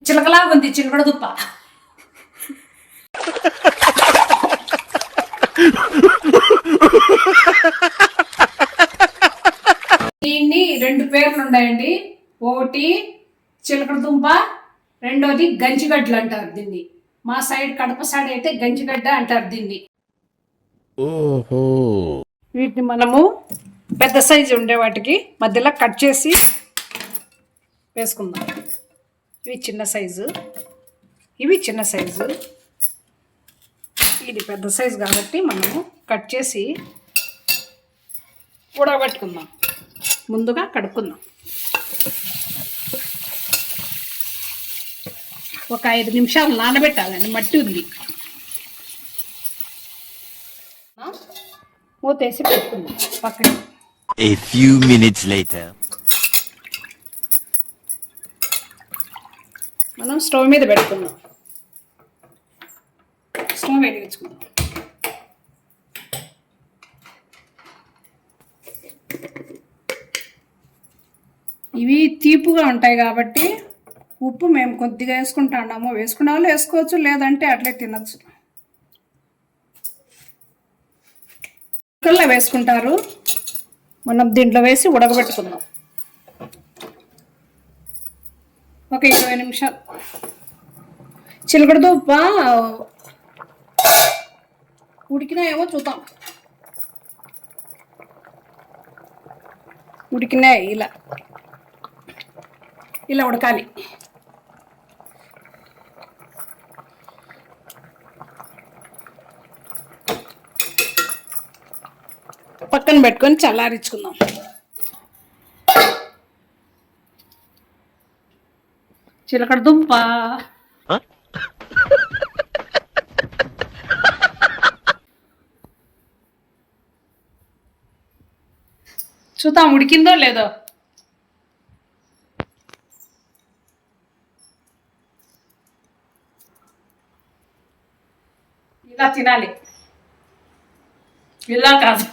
చిలకలాగా ఉంది చిలకడ దుప్ప. దీన్ని 2 పేర్లు ఉన్నాయండి. ఒకటి చిలకడ దుంప, రెండోది గంజిగడ్డలు అంటారు దీన్ని. మా సైడ్ కడప సైడ్ అయితే గంజిగడ్డ అంటారు దీన్ని. ఓహో, వీటిని మనము పెద్ద సైజు ఉండే వాటికి మధ్యలో కట్ చేసి వేసుకుందాం. ఇవి చిన్న సైజు, ఇవి చిన్న సైజు. ఇది పెద్ద సైజు కాబట్టి మనము కట్ చేసి ఉడకబెట్టుకుందాం. ముందుగా కడుక్కుందాం. ఒక 5 నిమిషాలు నానబెట్టాలండి, మట్టి ఉంది. మూతేసి పెట్టుకుందాం పక్కన. A few minutes later. మనం స్టవ్ మీద పెట్టుకుందాం. స్టవ్ వెలిగించుకుందాం. ఇవి తీపుగా ఉంటాయి కాబట్టి ఉప్పు మేము కొద్దిగా వేసుకుంటాము. వేసుకునే వాళ్ళు వేసుకోవచ్చు, లేదంటే అట్లే తినచ్చు. కుక్కర్లో వేసుకుంటారు. మనం దీంట్లో వేసి ఉడకబెట్టుకుందాం ఒక 20 నిమిషాలు. చిలకడ దుంప ఉడికినాయేమో చూద్దాం. ఉడికినాయి. ఇలా ఉడకాలి. పక్కన పెట్టుకొని చల్లారించుకుందాం. చిలకడ దుంప చూద్దాం ఉడికిందో లేదో. ఇలా తినాలి, ఇలా కాదు.